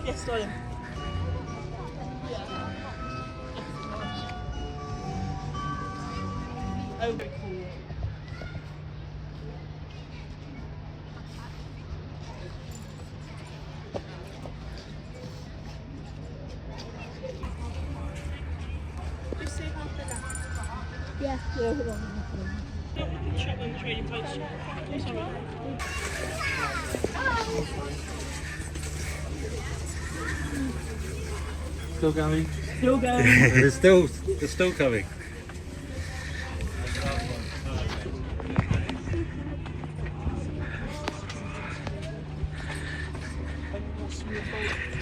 Yes, darling. Oh, very cool. Just say hi for that. Yeah. Yeah, hold on. Check on the trading post. Oh, sorry. Still going? Still going. They're still coming.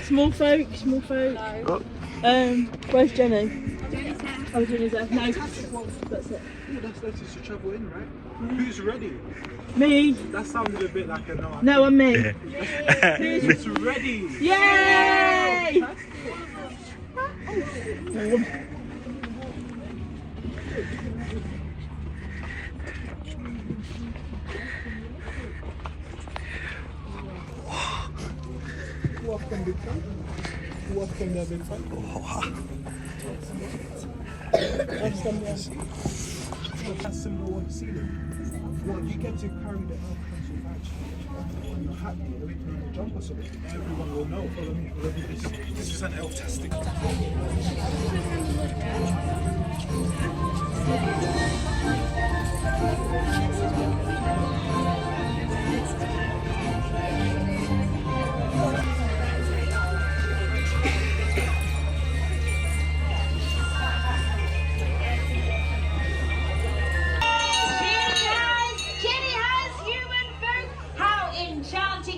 Small folk. Oh. Where's Jenny? Oh, Jenny's there. No, that's it. Oh, that's letting us travel in, right? Who's ready? Me. That sounded a bit like a no. No, I'm me. Who's ready? Yay! Welcome, big fan. Welcome there, big fan. That symbol on the ceiling. Well, you get to carry the elf council badge on your hat or even on your jumper so that everyone will know. Follow me. This is an elf-tastic.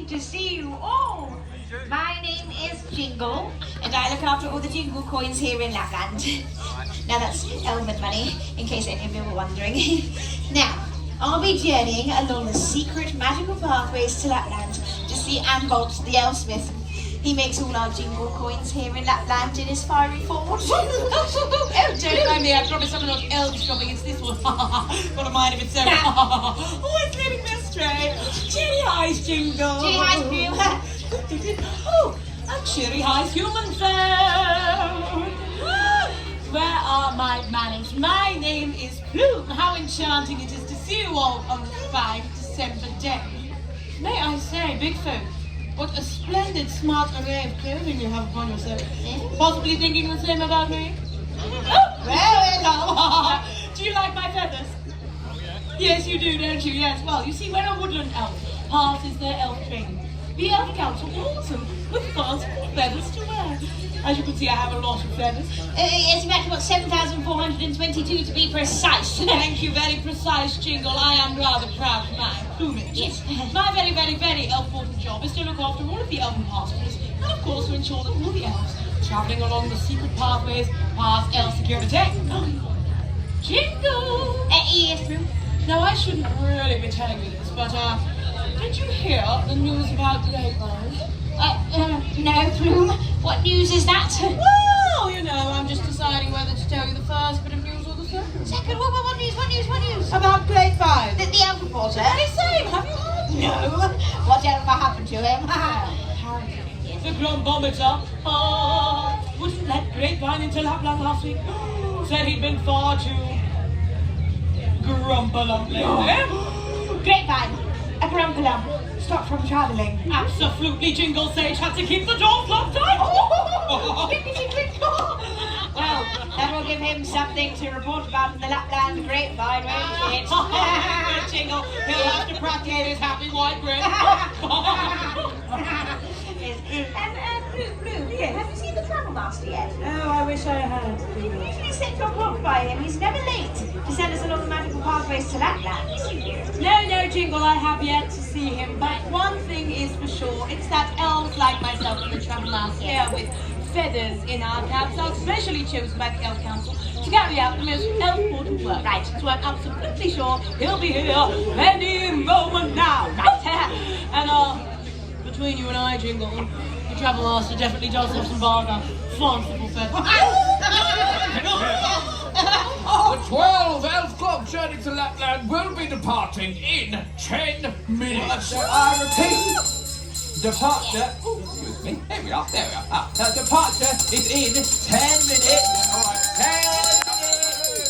To see you all. My name is Jingle, and I look after all the jingle coins here in Lapland. Now that's Elven money, in case any of you were wondering. Now, I'll be journeying along the secret magical pathways to Lapland to see Anbolt, the Elfsmith. He makes all our jingle coins here in Lapland in his fiery forge. Oh, don't mind me, I promise I'm not elf shopping, it's this one. Got a mind of its own. Always leading me astray. Cheery eyes, Jingle. Cheery eyes, Blue. Oh, a cheery eyes human friend. Where are my manners? My name is Plume. How enchanting it is to see you all on this fine December day. May I say, big folk, what a splendid, smart array of clothing you have upon yourself. Possibly thinking the same about me? Oh, well, do you like my feathers? Yes, you do, don't you? Yes, well, you see, when a woodland elf passes their elf training, the elf council calls them with fanciful feathers to wear. As you can see, I have a lot of feathers. Yes, you actually got 7,422 to be precise. Thank you, very precise, Jingle. I am rather proud of my plumage. Yes. My very, very, very elf-important job is to look after all of the elven pathways, and of course to ensure that all the elves travelling along the secret pathways pass elf security. Jingle! Yes, Blue. Now, I shouldn't really be telling you this, but, did you hear the news about grapevines? No, Plume. What news is that? Well, you know, I'm just deciding whether to tell you the first bit of news or the second. Second, what news? About grapevines. The elf reporter. Very same, have you heard? No. Whatever happened to him? The grumbometer wouldn't let grapevine into Lapland last week. Said he'd been far too grumpalump lately. Grapevine. A grumpalump. Stop from travelling. Absolutely, Jingle Sage had to keep the door locked tight. Well, that will give him something to report about in the Lapland grapevine, won't it? Jingle, he'll have to practice his happy white bread. Blue, have you seen the travel master yet? Oh, I wish I had. You can usually set your clock by him. He's never late to send us along the magical pathways to Lapland. No, Jingle, I have yet to see him. But one thing is for sure, it's that elves like myself and the travel master here with feathers in our caps are specially chosen by the Elf Council to carry out the most elf-important work. Right. So I'm absolutely sure he'll be here any moment now. Right. And between you and I, Jingle, the travel master definitely does have some rather fanciful feathers. The 12 elf club journey to Lapland will be departing in 10 minutes. I repeat, Departure. Oh, excuse me. Here we are. There we are. Departure is in 10 minutes. All right.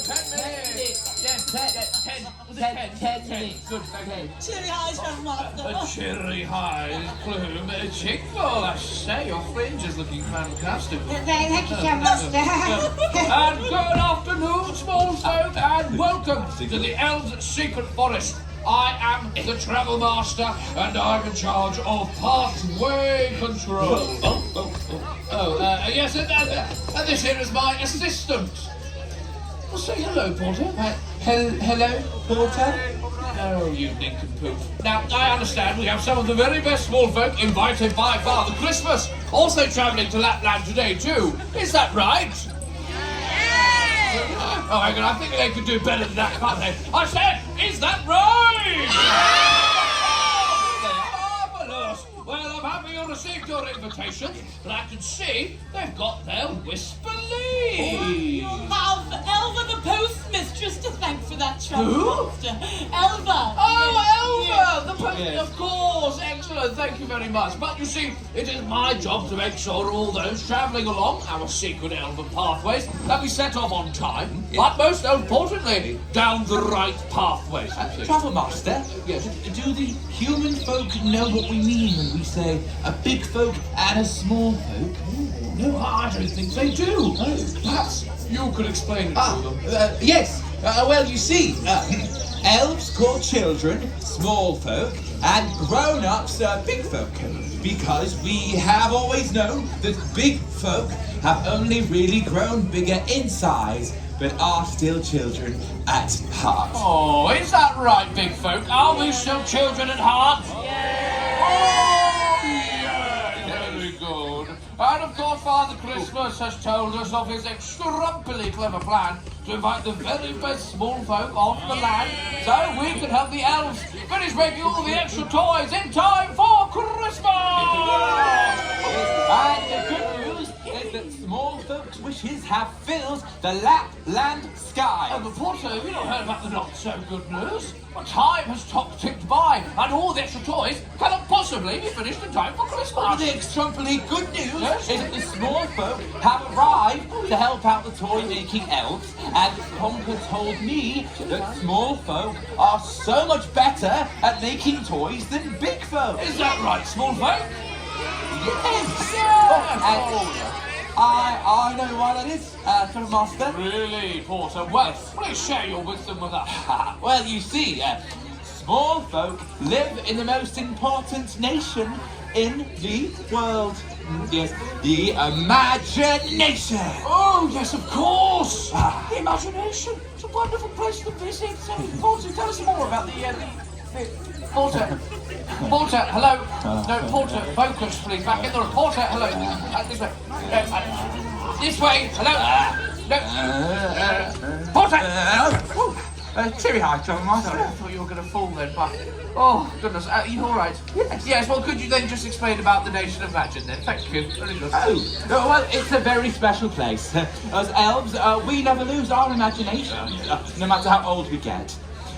10 minutes. Yes, 10 minutes. Good. Okay. Cheery eyes from Master. A cherry high plume, a Jingle. I say, your fringe is looking fantastic. Thank you, Master. And good afternoon, small folk, and welcome to the Elves' Secret Forest. I am the Travel Master, and I'm in charge of pathway control. Yes, and this here is my assistant. Well, say hello, Porter. Hello, Porter. Oh, you nincompoop. Now, I understand we have some of the very best small folk invited by Father Christmas, also travelling to Lapland today, too. Is that right? Oh, hang on, I think they could do better than that, can't they? I said, is that right? Marvellous. Well, I'm happy you received your invitation, but I can see they've got their whisper leave. Have Elva the postmistress to thank for that Who? trouble, Master. Elva. Oh, Yes. Elva! The post, of course! Excellent, thank you very much. But you see, it is my job to make sure all those travelling along our secret elven pathways that we set off on time, but most importantly, down the right pathways. Travel Master, Yes. do the human folk know what we mean when we say a big folk and a small folk? No, I don't think they do. Perhaps you could explain it to them. Yes. Well, you see, elves call children small folk and grown-ups big folk, because we have always known that big folk have only really grown bigger in size, but are still children at heart. Oh, is that right, big folk? Are we still children at heart? Oh, yeah, very good. And of course, Father Christmas has told us of his extraordinarily clever plan to invite the very best small folk onto the land so we can help the elves finish making all the extra toys in time for Christmas! And the good news is that small folks' wishes have filled the Lapland sky. Oh, but Porter, have you not heard about the not-so-good news? Well, time has ticked by, and all the extra toys cannot possibly be finished in time for Christmas. The extremely good news Yes? is that the small folk have arrived to help out the toy-making elves, and Conker told me that small folk are so much better at making toys than big folk. Is that right, small folk? Yes! Yes. I know why that is, Travel Master. Really, Porter? Well, please share your wisdom with us. Well, you see, small folk live in the most important nation in the world. Yes, the imagination. Oh, yes, of course. The imagination. It's a wonderful place to visit. Porter, tell us more about the Porter. Porter, hello. No, Porter, focus, please. Back in the room. Porter, hello. This way. This way. Hello. No. Porter. Cheery high, Travel Master. Sorry, I thought you were going to fall then, but... Oh, goodness. Are you all right? Yes, well, could you then just explain about the nation of Imagine then? Thank you. Very good. Oh, well, it's a very special place. As elves, we never lose our imagination, no matter how old we get.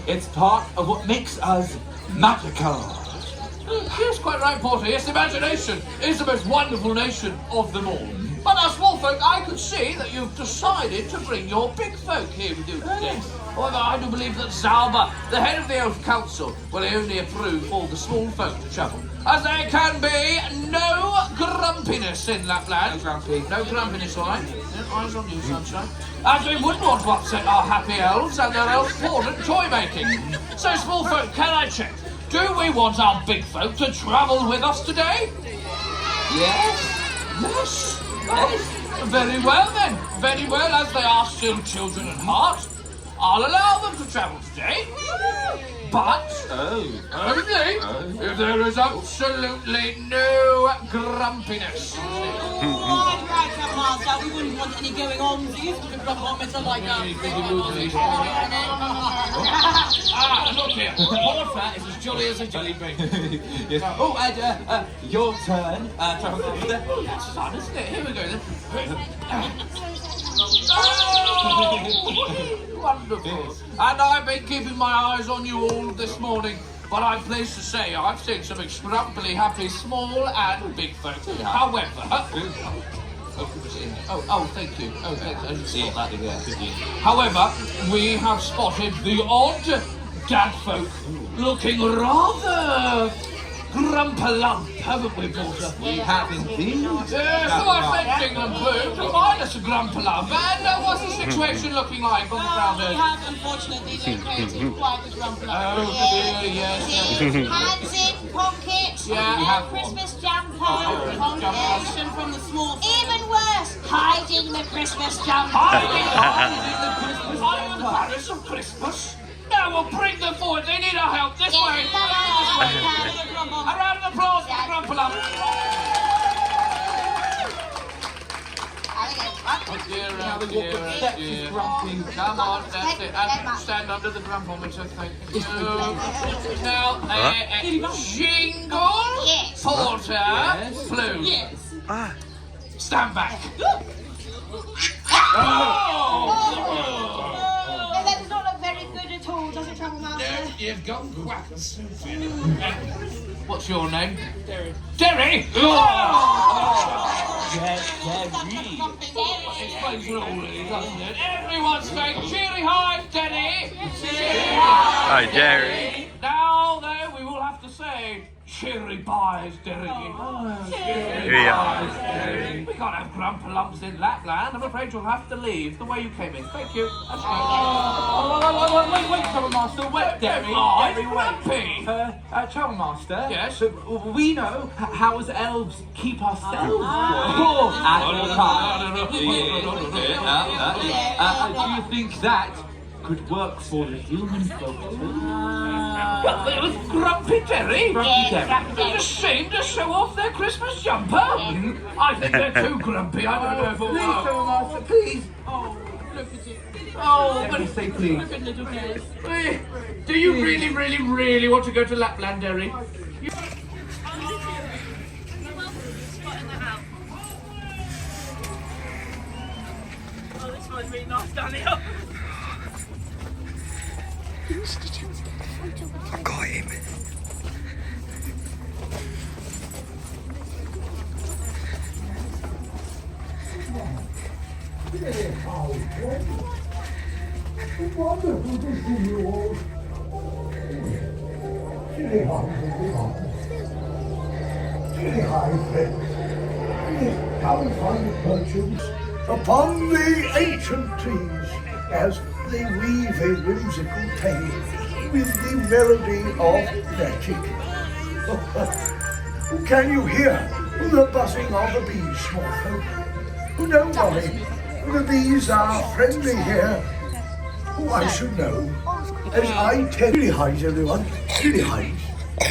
It's part of what makes us magical. Yes, quite right, Porter. Yes, imagination is the most wonderful nation of them all. But now, small folk, I can see that you've decided to bring your big folk here with you today. However, I do believe that Zalba, the head of the Elf Council, will only approve all the small folk to travel, as there can be no grumpiness in Lapland. No grumpiness, all right? Yeah, eyes on you, sunshine. As we wouldn't want to upset our happy elves and their elf-important toy-making. So, small folk, can I check? Do we want our big folk to travel with us today? Yes? Yes. Yes. Very well then. Very well, as they are still children at heart. I'll allow them to travel today. But only if there is absolutely no grumpiness. Right, Travel Master. We wouldn't want any going on, please. If the barometer like that. Look here. Porter is as jolly as a jelly bean. Yes. Oh, and your turn, Travel Master. Oh, that's fun, isn't it? Here we go then. Wonderful. And I've been keeping my eyes on you all this morning. but I'm pleased to say I've seen some scrumpily happy small and big folk. However, thank you. Oh, thanks. I didn't see that again. However, we have spotted the odd dad folk looking rather grumpalump, haven't we, Porter? We have indeed. Yes, so I sent England Blue to find us a grumpalump. And what's the situation looking like on the ground We there? have unfortunately located quite a grumpy. Oh dear, yes. Hands in pockets. Yeah. Christmas jumper. Contribution from the small. Even worse, hiding the Christmas jumper. Are you embarrassed of Christmas? Now we'll bring them forward. They need our help. This way. A round of applause for the grumpalump. Oh dear, oh dear, oh dear. Come on, that's it. And stand under the grumpometer, thank you. Now, Jingle, Yes. Porter, Blue. Yes. Stand back. No, that does not look very good at all, does it, Trouble Master? You've gone quack and stupid. What's your name? Derry. Derry? Oh! Explains it all, really, doesn't it? Everyone say cheery hi, Derry. Cheery hi, Derry. Now, though, we will have to say cheery byes, Derry. Cheery byes, Derry. We can't have grumpalumps in Lapland. I'm afraid you'll have to leave the way you came in. Thank you. That's Wait, Trouble Master, wait, Derry, Grumpy. Trouble Master. Yes? We know how as elves keep ourselves warm Ah. at all times. Do you think that could work for the human folk too? Well, it was Grumpy Derry. Grumpy Derry. They're ashamed to show off their Christmas jumper. I think they're too grumpy. I don't know for Please, Trouble Master, please. Look at it. Oh, Let me say please. Look at little face. do you really want to go to Lapland, Derry? Oh, this one's really nice down here. I got him. Wonderful to see you all. Chilly high, friends. Come find perches upon the ancient trees as they weave a whimsical tale with the melody of magic. Can you hear the buzzing of the bees, small folk? Don't worry, the bees are friendly here. Oh, I should know. As I tell chilly highs, everyone. Chilly highs.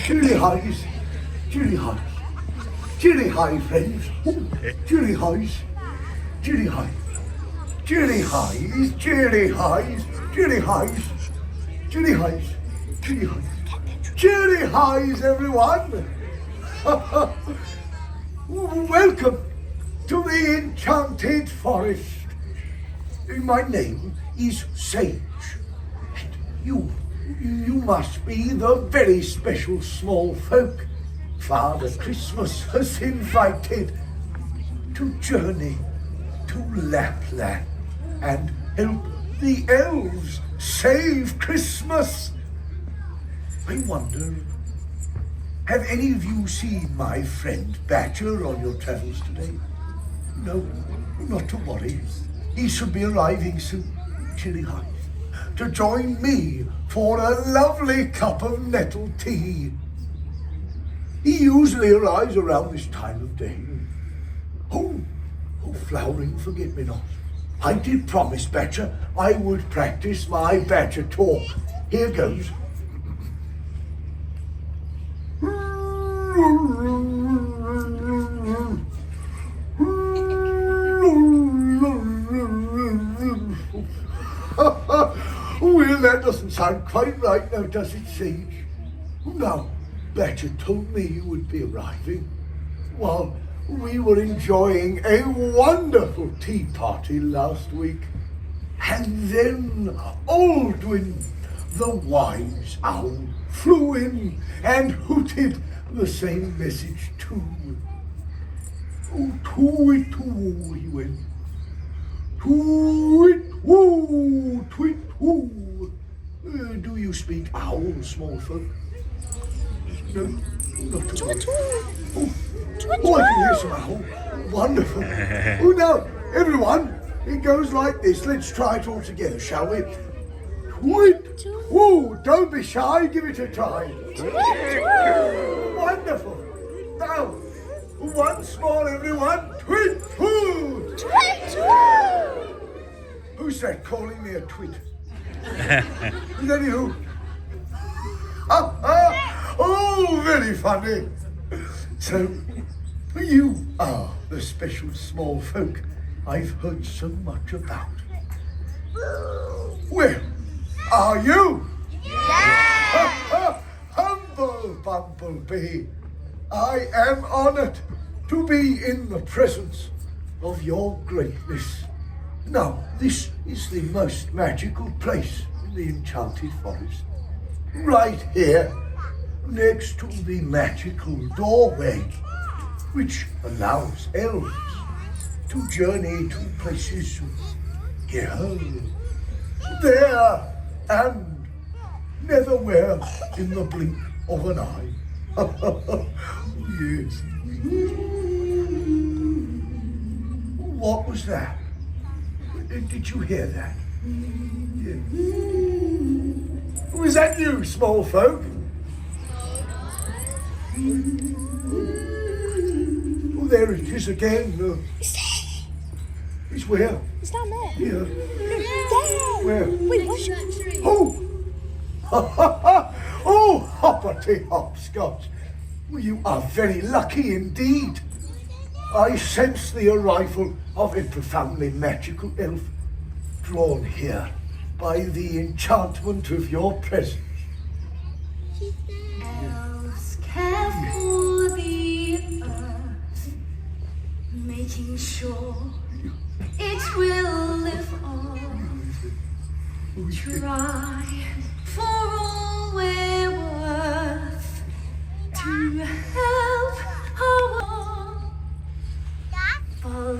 Chilly highs. Chilly highs. Chilly high, friends. Chilly highs. Chilly highs. Chilly highs. Chilly highs. Chilly highs. Chilly highs. Chilly highs. Chilly highs, everyone. Welcome to the enchanted forest. My name is Sage, and you must be the very special small folk Father Christmas has invited to journey to Lapland and help the elves save Christmas. I wonder, have any of you seen my friend Badger on your travels today? No, not to worry. He should be arriving soon, Chilly High, to join me for a lovely cup of nettle tea. He usually arrives around this time of day. Oh, flowering forget-me-not. I did promise Badger I would practice my Badger talk. Here goes. Well, that doesn't sound quite right now, does it, Sage? Now, Badger told me you would be arriving while we were enjoying a wonderful tea party last week. And then Aldwin the wise owl flew in and hooted the same message too. Oh, too-it-too, he went. Too-it-woo, tweet-woo. Do you speak owl, small folk? No, not at all. Oh, I can hear some owl. Wonderful. Oh, now, everyone, it goes like this. Let's try it all together, shall we? Tweet, woo, don't be shy, give it a try. Wonderful. Now, once more, everyone, tweet, woo. Who's that calling me a twit? Is that you? Oh, very funny. So, you are the special small folk I've heard so much about. Well, are you? Yeah! Humble Bumblebee, I am honoured to be in the presence of your greatness. Now, this is the most magical place in the enchanted forest. Right here, next to the magical doorway, which allows elves to journey to places here, there, and neverwhere in the blink of an eye. Yes. What was that? Did you hear that? Yeah. Was that you, small folk? Oh, there it is again. It's there. It's where? It's down there. Here. There. Where? Wait, what's Oh! Oh, hoppity hopscotch. You are very lucky indeed. I sense the arrival of a profoundly magical elf, drawn here by the enchantment of your presence. Elves care for the earth, making sure it will live on. Try for all we're worth to help our world. Follow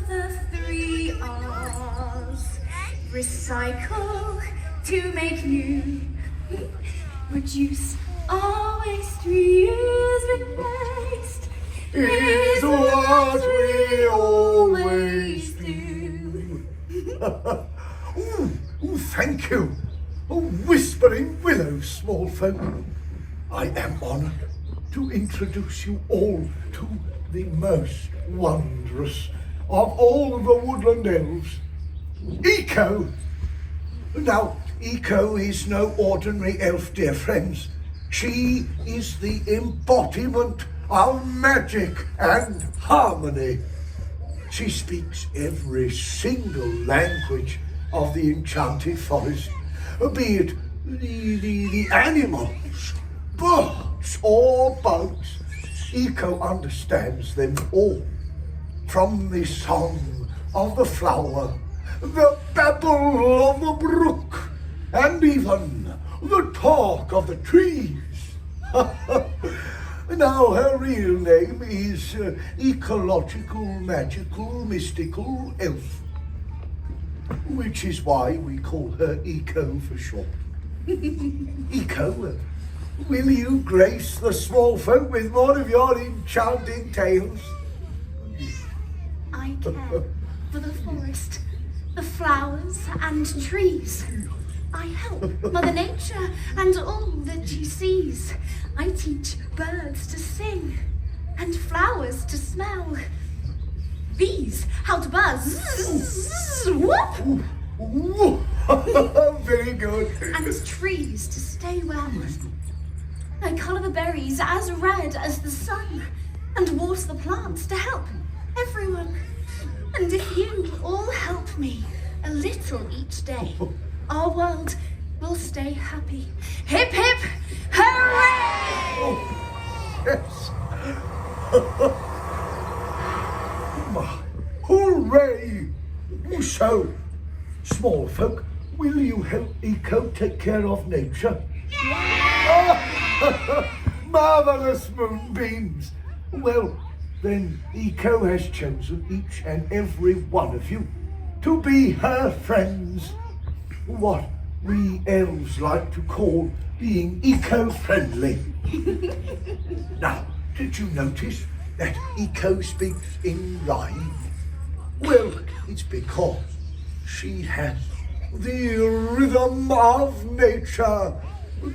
the 3 R's. Recycle to make new. Reduce, always reuse, replace. Is what we always do. Oh, thank you. Oh, whispering willow, small folk. I am honoured to introduce you all to the most wondrous of all the woodland elves, Eco. Now, Eco is no ordinary elf, dear friends. She is the embodiment of magic and harmony. She speaks every single language of the enchanted forest, be it the animals, birds or bugs. Eco understands them all, from the song of the flower, the babble of the brook, and even the talk of the trees. Now, her real name is Ecological, Magical, Mystical Elf, which is why we call her Eco for short. Eco, will you grace the small folk with one of your enchanting tales? I care for the forest, the flowers and trees. I help Mother Nature and all that she sees. I teach birds to sing and flowers to smell. Bees how to buzz. Whoop! Ooh. Very good. And trees to stay well. I colour the berries as red as the sun and water the plants to help everyone. And if you all help me a little each day, our world will stay happy. Hip hip hooray! Oh, yes. Hooray! So, small folk, will you help Eco take care of nature? Yeah! Marvellous moonbeams! Well, then Eco has chosen each and every one of you to be her friends. What we elves like to call being eco-friendly. Now, did you notice that Eco speaks in rhyme? Well, it's because she has the rhythm of nature,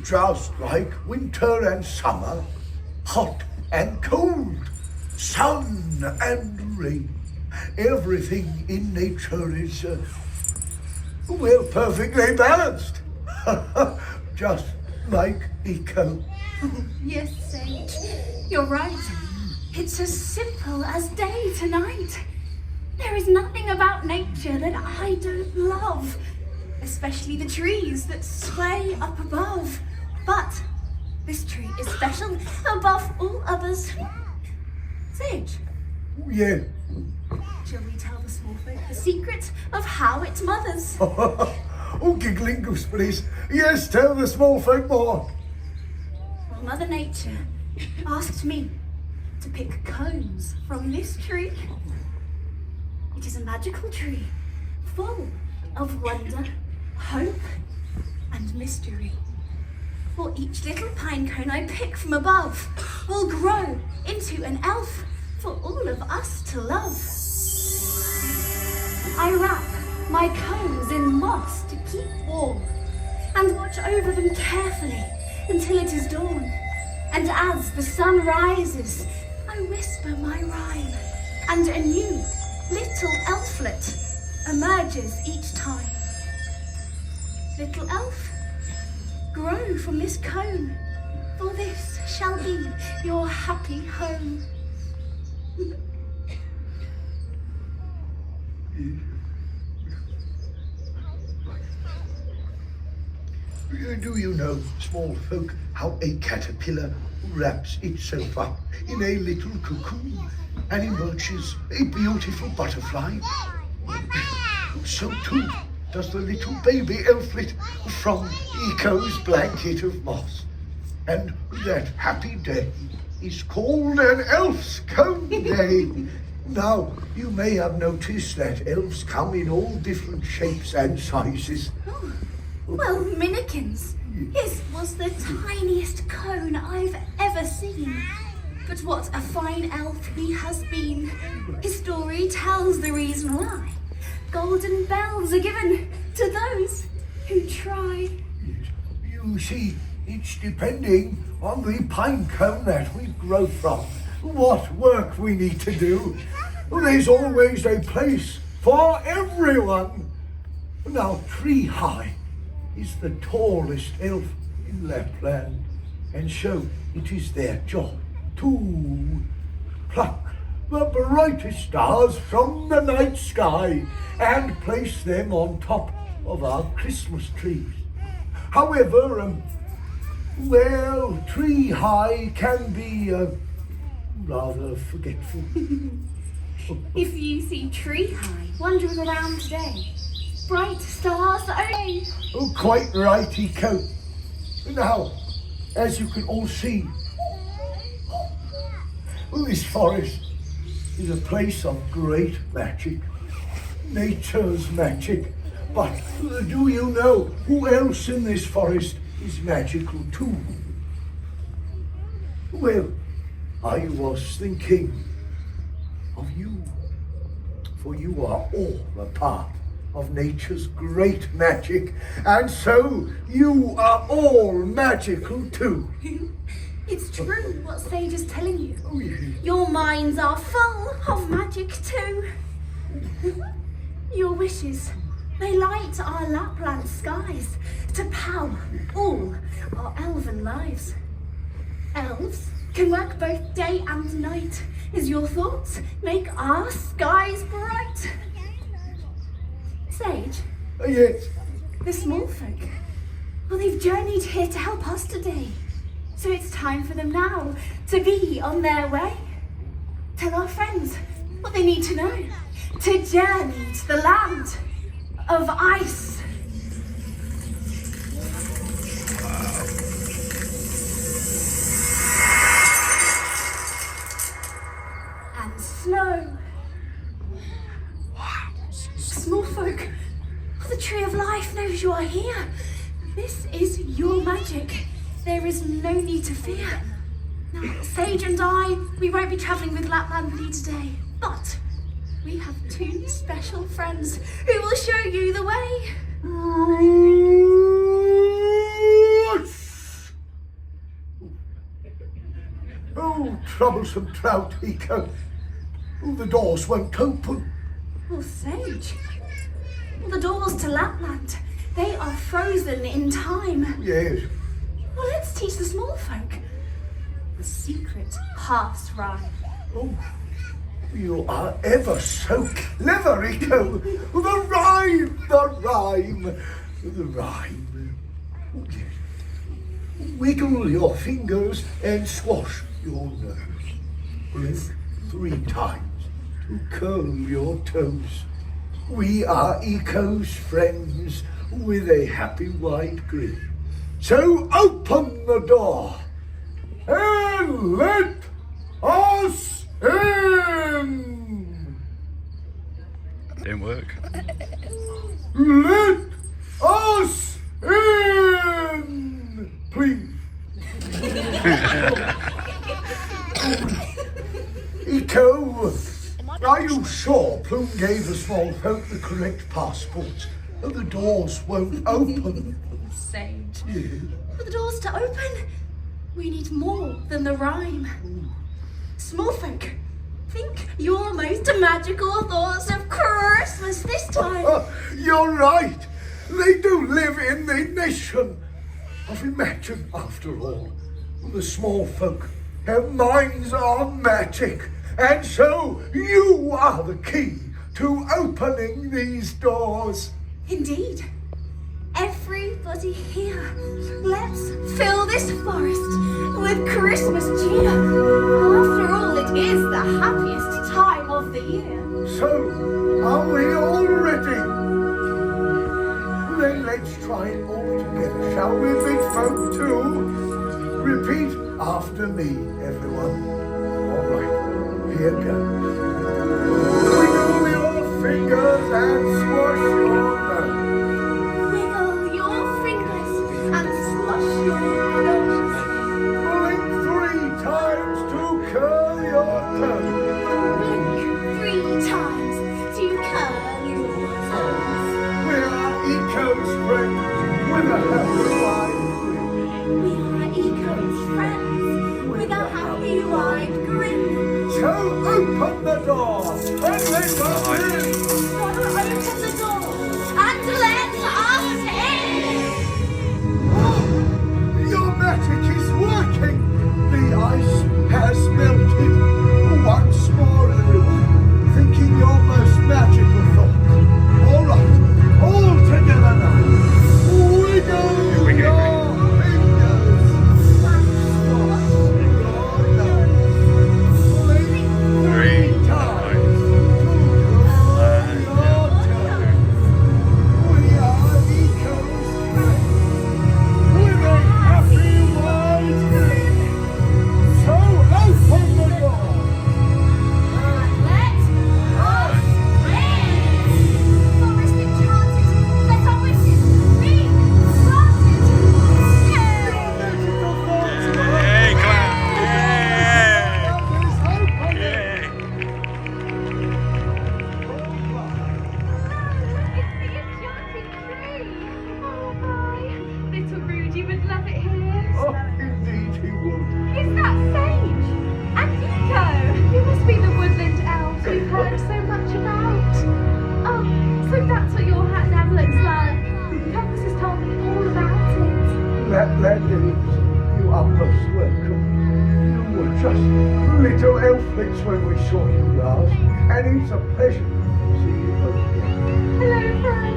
just like winter and summer, hot and cold, sun and rain. Everything in nature is, well, perfectly balanced. Just like Eco. Yes, Sage, you're right. It's as simple as day to night. There is nothing about nature that I don't love, especially the trees that sway up above. But this tree is special above all others. Sage, Yeah. shall we tell the small folk the secret of how it mothers? Oh, giggling gooseberries. Yes, tell the small folk more. Well, Mother Nature asked me to pick cones from this tree. It is a magical tree, full of wonder, hope, and mystery. For each little pine cone I pick from above will grow into an elf for all of us to love. I wrap my cones in moss to keep warm and watch over them carefully until it is dawn. And as the sun rises, I whisper my rhyme, and a new little elflet emerges each time. Little elf, grow from this cone, for this shall be your happy home. Do you know, small folk, how a caterpillar wraps itself up in a little cocoon and emerges a beautiful butterfly? So too does the little baby elflet from Eco's blanket of moss. And that happy day is called an elf's cone day. Now, you may have noticed that elves come in all different shapes and sizes. Oh, well, Minikins, his was the tiniest cone I've ever seen. But what a fine elf he has been. His story tells the reason why. Golden bells are given to those who try. You see, it's depending on the pine cone that we grow from, what work we need to do. There's always a place for everyone. Now, Tree High is the tallest elf in Lapland, and so it is their job to pluck the brightest stars from the night sky and place them on top of our Christmas trees. However, well, Tree High can be rather forgetful. If you see Tree High wandering around today, bright stars only. Oh, quite right, Eco. Now, as you can all see, this forest is a place of great magic, nature's magic. But do you know who else in this forest is magical too? Well, I was thinking of you, for you are all a part of nature's great magic, and so you are all magical too. It's true what Sage is telling you. Oh, yeah. Your minds are full of magic too. Your wishes, they light our Lapland skies to power all our elven lives. Elves can work both day and night as your thoughts make our skies bright. Sage, Yes. the small folk, well, they've journeyed here to help us today. So it's time for them now to be on their way. Tell our friends what they need to know to journey to the land of ice snow. Small folk, the tree of life knows you are here. This is your magic. There is no need to fear. Now, Sage and I, we won't be travelling with Lapland with you today, but we have two special friends who will show you the way. Oh, troublesome throught, Eco. Oh, the doors won't open. Well, Sage, the doors to Lapland, they are frozen in time. Yes. Well, let's teach the small folk the secret pass rhyme. Oh, you are ever so clever, Eco. The rhyme, the rhyme, the rhyme. Oh, yes. Wiggle your fingers and swash your nose. Blink 3 times to curl your toes. We are Eco's friends with a happy white grin. So open the door and let us in. Didn't work. Let us in, please. Eco, are you sure Plume gave the small folk the correct passports and the doors won't open? Sage. Yes. For the doors to open, we need more than the rhyme. Small folk, think your most magical thoughts of Christmas this time. You're right. They do live in the nation of Imagine, after all. The small folk have minds on magic, and so you are the key to opening these doors. Indeed. Everybody here, let's fill this forest with Christmas cheer. After all, it is the happiest time of the year. So, are we all ready? Then let's try it all together, shall we, big folk, too? Repeat after me, everyone. All right, here goes. Wiggle your fingers and swash your nose. Wiggle your fingers and slush your nose. Blink 3 times to curl your toes. Blink 3 times to curl your toes. We are Eco's friends with a happy white grin. We are Eco's friends with a happy wide grin. So open the door and let us in. So open the door and let us in. Oh, your magic is working. The ice has melted. Once more, everyone, thinking your most magical thoughts. All right, all together now. Wiggle your fingers. Swash your nose. Blink 3 times to curl your toes. We are Eco's friends with a happy white grin. So open the door and Let us in. Forest enchanted, let our wishes be granted. magical thoughts Hey, clap. It's the enchanted tree. Oh my, little Rudy would love it here. Oh, indeed he would. Is that Sage? And Eco? You must be the woodland elves we've heard so much about. Oh, so that's what your hat now looks like. Compass has told me all about it. Lapland is. You are most welcome. You were just little elflings when we saw you last, and it's a pleasure to see you both again. Hello, friend.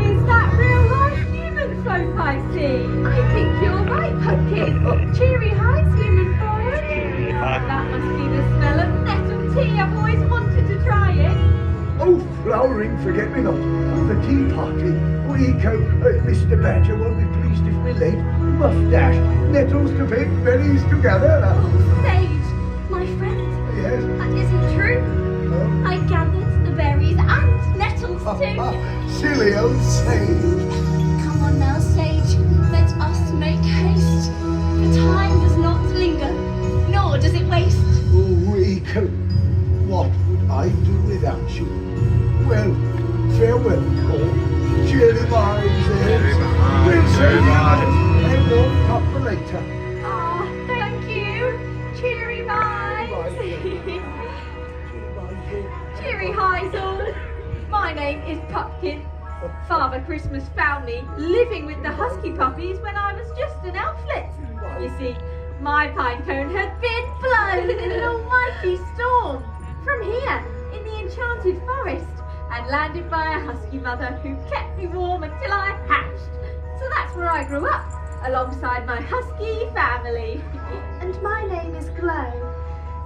Is that real life human folk I see? I think you're right, Pumpkin. Cheery highs, human folk. That must be the smell of nettle tea. I've always wanted to try it. Oh, flowering forget-me-not. Oh, the tea party. Oh, Eco, Mr. Badger won't be pleased if we're late. Mustache, nettles to pick, berries to gather. Sage, my friend. Yes. That isn't true. too. Silly old Sage. Come on now, Sage. Let us make haste. The time does not linger, nor does it waste. We can. What would I do without you? Well, farewell, all. Cheery bye, Sage. We'll say goodnight and won't talk for later. Ah, thank you. Cheery vibes. Cheery highs all. My name is Pumpkin. Father Christmas found me living with the husky puppies when I was just an elflet. You see, my pine cone had been blown in an almighty storm from here in the enchanted forest and landed by a husky mother who kept me warm until I hatched. So that's where I grew up, alongside my husky family. And my name is Glow.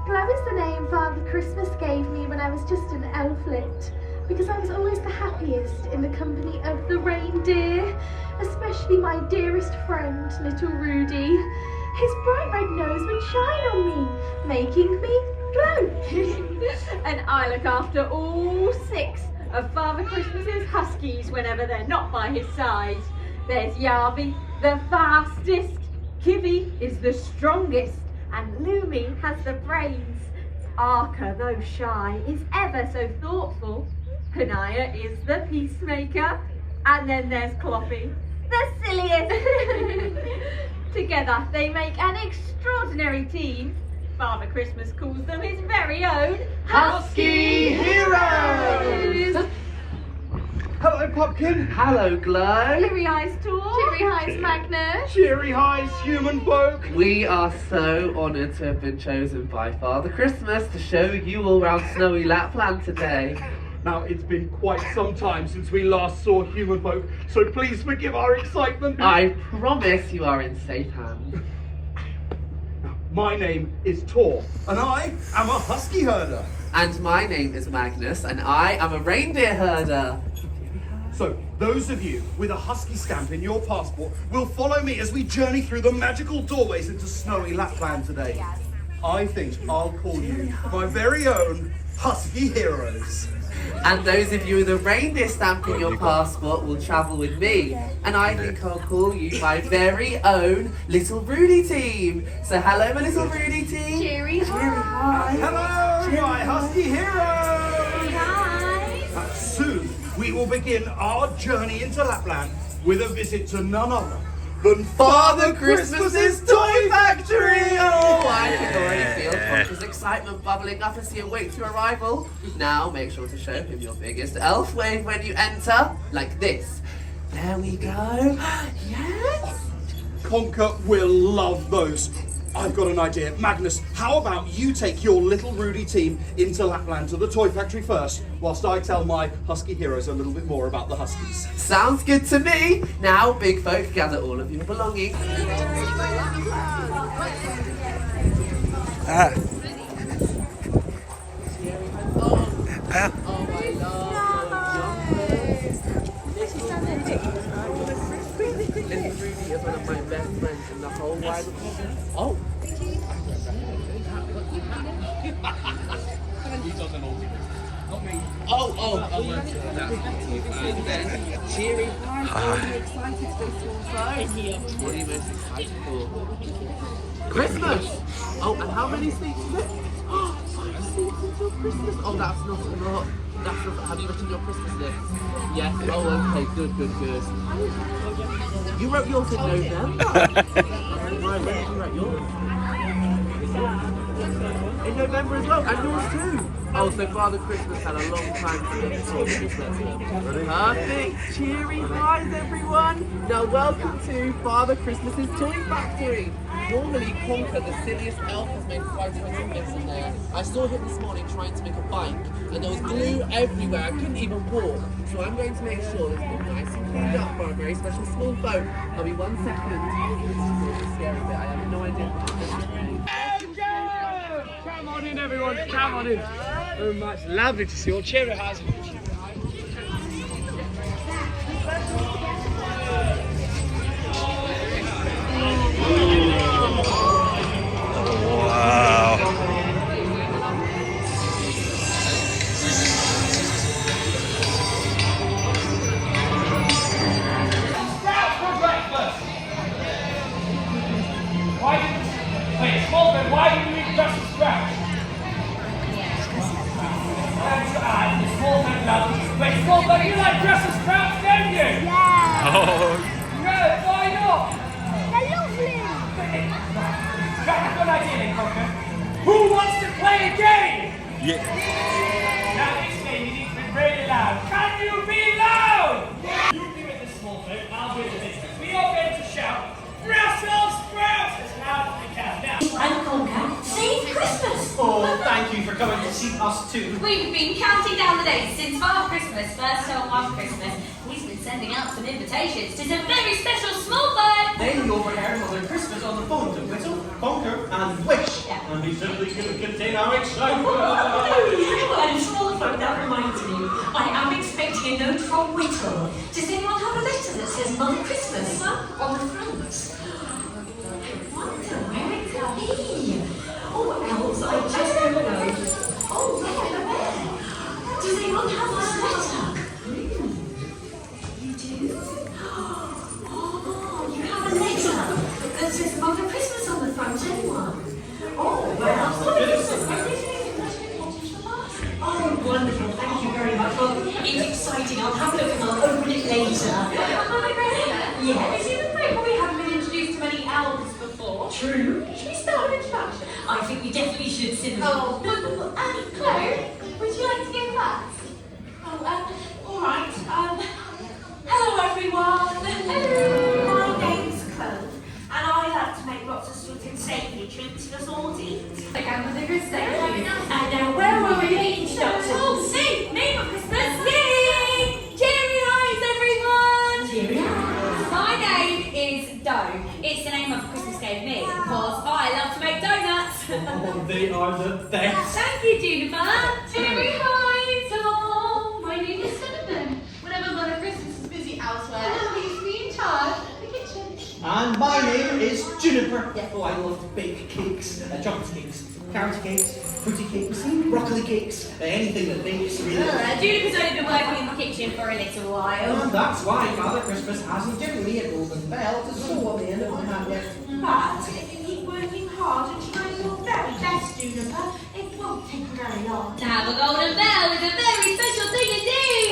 Glow is the name Father Christmas gave me when I was just an elflet, because I was always the happiest in the company of the reindeer, especially my dearest friend, little Rudy. His bright red nose would shine on me, making me glow. And I look after all 6 of Father Christmas's huskies whenever they're not by his side. There's Yarby, the fastest, Kivy is the strongest, and Lumi has the brains. Arca, though shy, is ever so thoughtful. Panaya is the peacemaker, and then there's Cloppy, the silliest. Together they make an extraordinary team. Father Christmas calls them his very own Husky Heroes! Hello, Pumpkin. Hello, Glow. Cheery Eyes Tor. Cheery highs, Magnus. Cheery highs, human folk. We are so honoured to have been chosen by Father Christmas to show you all around snowy Lapland today. Now, it's been quite some time since we last saw human folk, so please forgive our excitement. I promise you are in safe hands. My name is Tor, and I am a husky herder. And my name is Magnus, and I am a reindeer herder. So, those of you with a husky stamp in your passport will follow me as we journey through the magical doorways into snowy Lapland today. I think I'll call you my very own Husky Heroes. And those of you with a reindeer stamp in your passport will travel with me. And I think I'll call you my very own Little Rudy team. So hello, my Little Rudy team. Cheery highs. Hello, my Husky Heroes! Hi. Soon, we will begin our journey into Lapland with a visit to none other than Father Christmas's Toy Factory! Oh, I can already feel Tonka's excitement bubbling up as he awaits your arrival. Now, make sure to show him your biggest elf wave when you enter, like this. There we go. Yes! Conker will love those. I've got an idea. Magnus, how about you take your Little Rudy team into Lapland to the toy factory first, whilst I tell my Husky Heroes a little bit more about the Huskies. Sounds good to me. Now, big folk, gather all of your belongings. Little Rudy is one of my best friends in the whole wide world. Oh. Cheery. I'm really excited to go to What are you most excited for? Christmas! Oh, and how many seats is it? 5 seats until Christmas? Oh, that's not a lot. That's not, have you written your Christmas list? Yes? Oh, okay, good. You wrote yours in November? Right, when did you write yours? In November as well, and yours too. Oh, so Father Christmas had a long time to get sorted. Perfect. Cheery highs, everyone. Now, welcome to Father Christmas's Toy Factory. Normally, Conker, the silliest elf, has made quite a mess in there. I saw him this morning trying to make a bike, and there was glue everywhere. I couldn't even walk. So I'm going to make sure it's all nice and cleaned up for our very special small boat. I'll be 1 second. This is a scary bit. I have no idea what Come on in, everyone. Come on in. Very much. Lovely to see you all. Cheery highs. Wow. You like Brussels sprouts, don't you? Oh, No, why not? They're lovely. Got a good idea then, Cocker. Who wants to play a game? yeah. Now this game you need to be really loud. Can you be loud? You be with the small folk, I'll be with the big folk. We all going to shout, Brussels sprouts! As loud as we can. Now, And Conker, save Christmas! Oh, thank you for coming to see us too. We've been counting down the days since Father Christmas first told one Christmas. He's been sending out some invitations to some very special small folk. Then we overheard Mother Christmas on the phone to Whittle, Conquer, and Wish. And we simply couldn't contain our excitement. And small folk, that reminds me, I am expecting a note from Whittle. Does anyone have a letter that says Mother Christmas on the front? I wonder where it could be. Oh, else I just don't know. Oh, where? Does anyone have this letter? You do? Oh, you have a letter that says Mother Christmas on the front, anyone? Oh, well, Mother Christmas. Oh, wonderful. Thank you very much. Well, it's exciting. I'll have a look and I'll open it later. Yes. We haven't been introduced to many elves before. True. Should we start with introduction? I think we definitely should, Cinnamon. Oh, wonderful. Chloe, would you like to go first? Oh, all right. Hello, everyone. Hello. My name's Chloe, and I like to make lots of sweet and savoury treats for us all to eat. Like I'm with a good And now, where were we in introduction? Oh, see, name of Christmas. Yay! Cheery eyes, everyone. Cheery eyes. My name is Dough. It's the name my Christmas gave me because I love to make donuts. Oh, they are the best. Thank you, Juniper. Cheery eyes. Oh, My name is Cinnamon. Whenever Mother Christmas is busy elsewhere, leaves me in charge of the kitchen. And my name is Juniper. Oh, I love to bake cakes, chocolate cakes, carrot cakes, fruity cakes, broccoli cakes, anything that bakes really. Juniper's only been working in the kitchen for a little while. And that's why Father Christmas hasn't given me a golden bell to sew on the end of my hand yet. But if you keep working hard and trying your very best, Juniper, it won't take very long. To have a golden bell is a very special thing indeed.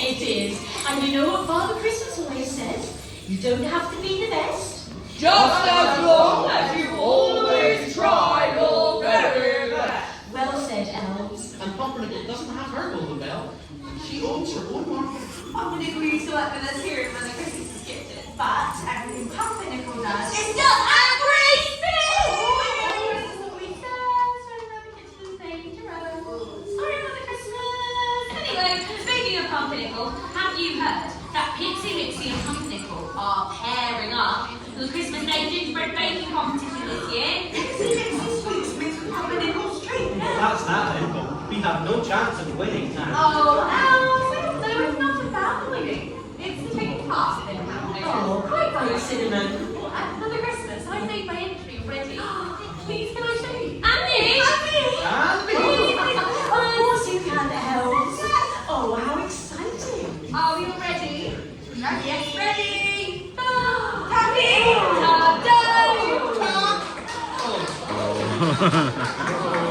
It is. And you know what Father Christmas always says? You don't have to be the best. just as long as you always try your very best. Well said, elves. And Pumpernickel doesn't have her golden bell. She owns her own market. Pumpernickel used to work with us here when the Christmas was gifted. But everything Pumpernickel does is just a great thing! Sorry about the Christmas. Anyway, speaking of Pumpernickel, have you heard that Pixie, Mixie and Pumpernickel are pairing up for the Christmas Day gingerbread baking competition this year? Pixie, Mixie sweets mixed with Pumpernickel's treat. That's that, Emma. We have no chance of winning now. Oh, no, it's not about winning. It's the taking part in it. Oh, quite right, Cinnamon. Well, after Christmas, I made my entry ready. Please, can I show you? And me! And me! Of course you can, elves. Oh, how exciting. Are you ready? Yes, ready. Happy!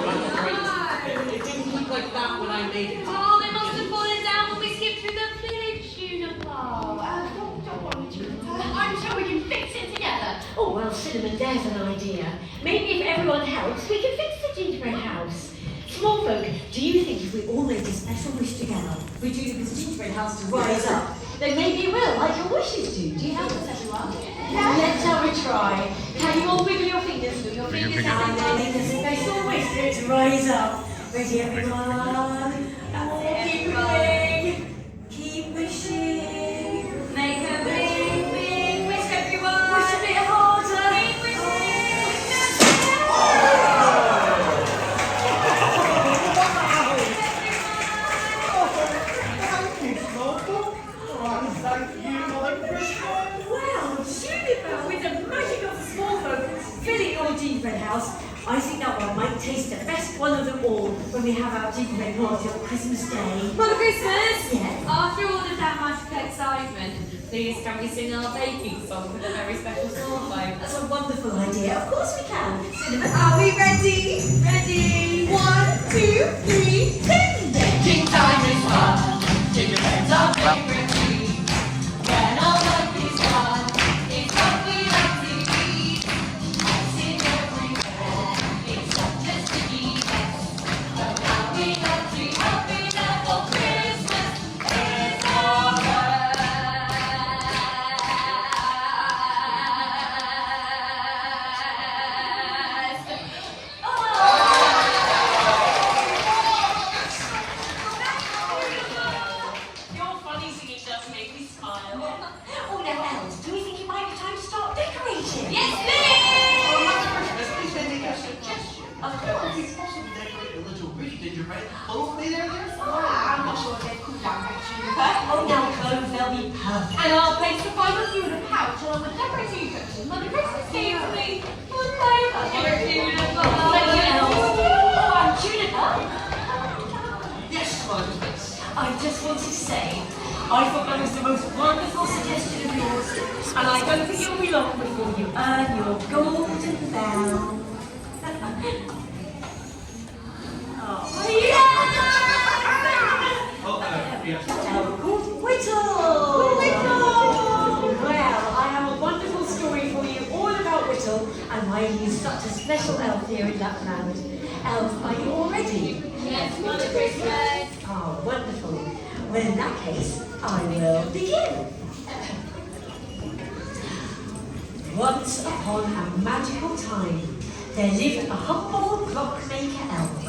It didn't look like that when I made it. Oh, they must have fallen down when we skipped through the village, Juniper. Don't worry, Juniper. I'm sure we can fix it together. Oh, well, Cinnamon, there's an idea. Maybe if everyone helps, we can fix the gingerbread house. Small folk, do you think if we all made a special wish together, we do this gingerbread house to rise up, then maybe it will, like your wishes do? Do you help us, everyone? Yeah. Let's have a try. Can you all wiggle your fingers? Wiggle your fingers out and then make a special wish for it to rise up. Ready, everyone? That's it, keep wishing. Keep wishing. Make a big, big wish, everyone. Wish a bit harder. Keep wishing. Thank you, Snowball. And thank you, Mother Christmas. Well, Juniper, with the magic of the small folk filling your gingerbread house, I think that one might taste the best one of them all when we have our gingerbread party on Christmas Day. Mother Christmas! Yes? After all of that magical excitement, please can we sing our baking song with a very special small folk? That's a wonderful idea. Of course we can. Cinnamon, are we ready? Ready? 1, 2, 3, sing! King time is fun, gingerbreads are Your funny singing does make me smile. Oh, now, elves, do we think it might be time to start decorating? Yes, Please make a suggestion. Of course. If possible, decorate a little wee gingerbread over there. I'm not sure they're cool down that Juniper. Oh, now, clothes, they'll be perfect. And I'll place the final few in a pouch along with decorating instructions on the Christmas Eve for me. Goodbye, Juniper. Thank you, elves. Oh, I'm Juniper. Yes, my miss. I just wanted to say, I thought that was the most wonderful suggestion of yours, and I don't think it'll be long before you earn your golden bell. Oh, Yes. called Whittle! Whittle! Well, I have a wonderful story for you all about Whittle and why he is such a special elf here in Lapland. Elves, are you all ready? Yes, Mother Christmas. Oh, wonderful. Well, in that case, I will begin. Once upon a magical time, there lived a humble clockmaker elf.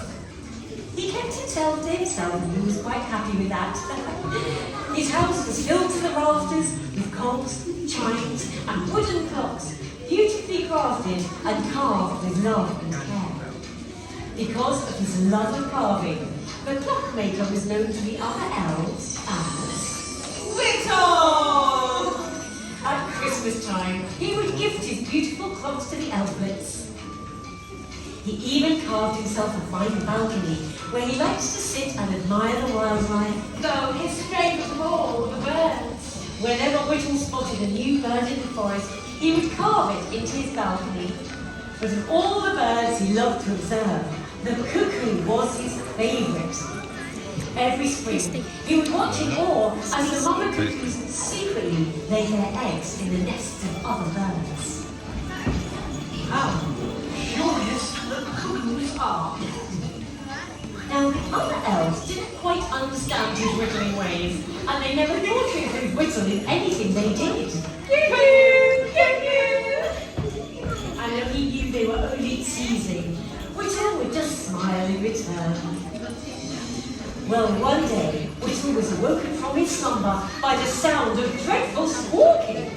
He kept himself to himself and he was quite happy with that. His house was filled to the rafters with clocks, chimes and wooden clocks, beautifully crafted and carved with love and care. Because of his love of carving, the clockmaker was known to the other elves as Whittle! At Christmas time, he would gift his beautiful clocks to the elflets. He even carved himself a fine balcony where he liked to sit and admire the wildlife. Though his favourite of all were the birds. Whenever Whittle spotted a new bird in the forest, he would carve it into his balcony. But of all the birds he loved to observe, the cuckoo was his favourite. Every spring, he would watch in awe as the mother cuckoos secretly laid their eggs in the nests of other birds. How curious the cuckoos are. Now, the other elves didn't quite understand his whittling ways, and they never thought to include Whittle in anything they did. And though he knew they were only teasing, Whittle would just smile in return. Well, one day, Whittle was awoken from his slumber by the sound of dreadful squawking.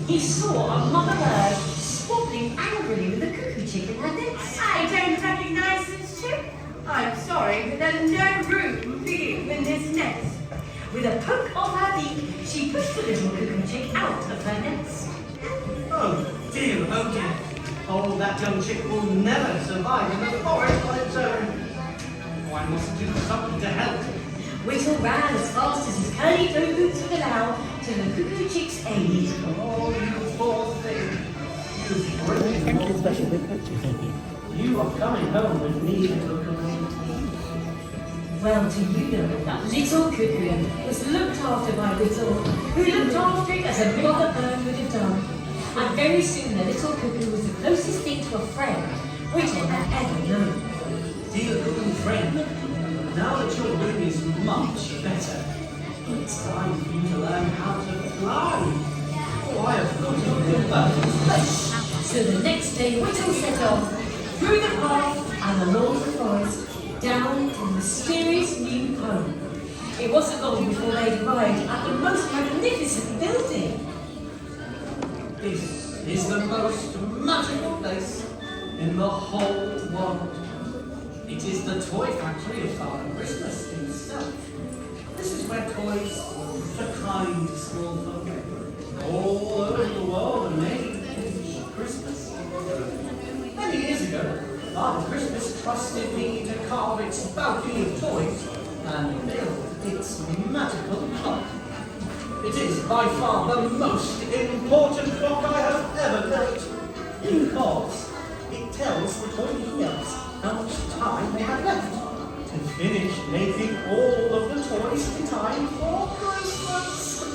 He saw a mother bird squabbling angrily with a cuckoo chick in her nest. I don't recognise this chick. I'm sorry, but there's no room for you in this nest. With a poke of her beak, she pushed the little cuckoo chick out of her nest. Oh dear, oh dear. Oh, that young chick will never survive in the forest on its own. Oh, I must do something to help. Whittle ran as fast as his curly toe boots would allow to the cuckoo chick's aid. Oh, you poor thing. You brilliant. You are coming home with me, little cuckoo. Well, do you know that little cuckoo was looked after by Whittle, who looked after it as a mother bird would have done. And very soon the little cuckoo was the closest thing to a friend Whittle had ever known. Dear cuckoo friend, now that your wing is much better, it's time for you to learn how to fly. Oh, I have got a good perfect place. So the next day Whittle set off through the path and along the forest, down to the mysterious new home. It wasn't long before they'd arrived at the most magnificent building. This is the most magical place in the whole world. It is the toy factory of Father Christmas himself. This is where toys for kind small folk all over the world are made each Christmas. Many years ago, Father Christmas trusted me to carve its balcony of toys and build its magical clock. It is by far the most important clock I have ever built, because it tells the toy elves how much time they have left to finish making all of the toys in time for Christmas.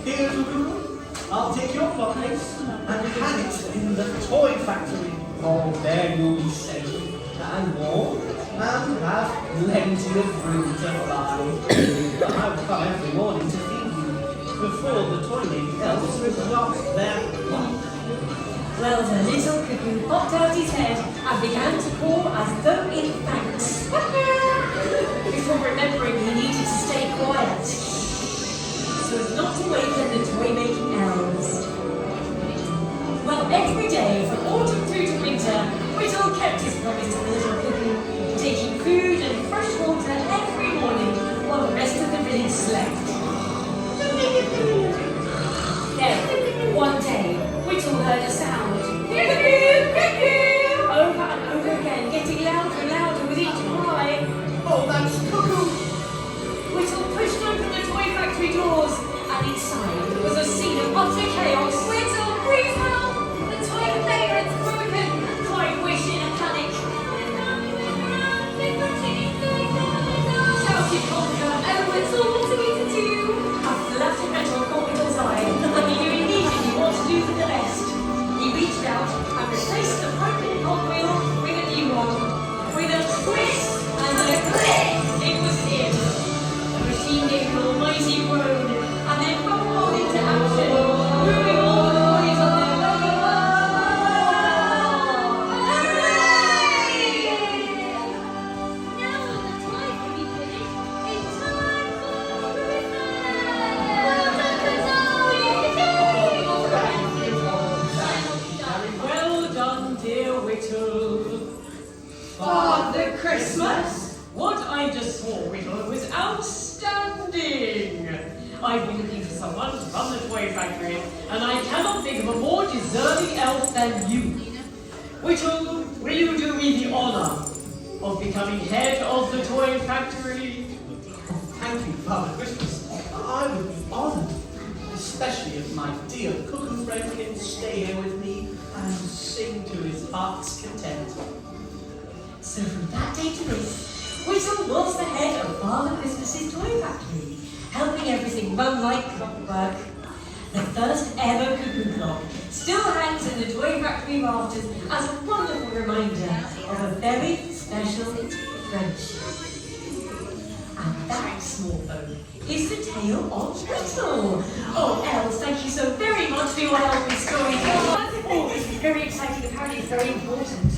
Here's a rule. I'll take your clock case and hang it in the toy factory. Oh, there you'll be safe and warm and have plenty of room to fly. But I will come every morning to feed you before the toiling elves start their work. Well, the little cuckoo popped out his head and began to call as though in thanks. Before remembering he needed to stay quiet, so as not to waken the toy-making elves. Well, every day from autumn through to winter, Whittle kept his promise to the little cuckoo, taking food and fresh water every morning while the rest of the village slept. Then, one day, Whittle heard a sound. Over and over again, getting louder and louder with each cry. Oh, that's Cuckoo! Whittle pushed open the toy factory doors, and inside was a scene of utter chaos. Whittle, please help! The toy conveyor is broken! Cried Wish in a panic. Shouted Conker, oh Whittle, what are we to do? A flash of metal caught Whittle's eye, and he knew immediately what to do for the best. He reached out and replaced the broken cogwheel with a new one. With a twist and a click, it was him. The machine gave an almighty groan and then rolled into action, moving all the toys on their way. Now all the toys can be finished in time for Well done, dear Whittle. Father Christmas! What I just saw, Whittle, was outstanding. I've been looking for someone to run the toy factory, and I cannot think of a more deserving elf than you. Whittle, will you do me the honor of becoming head of the toy factory? Thank you, Father Christmas. I would be honoured, especially if my dear cuckoo friend can stay here with me and sing to his heart's content. So from that day to this, Whittle was the head of Father Christmas's toy factory, helping everything run like clockwork. The first ever cuckoo clock still hangs in the toy factory rafters as a wonderful reminder of a very special friendship. And that, small folk, is the tale of Whittle. Oh, elves, thank you so very much for your help in storytelling. Oh, this is very exciting. Apparently, it's very important.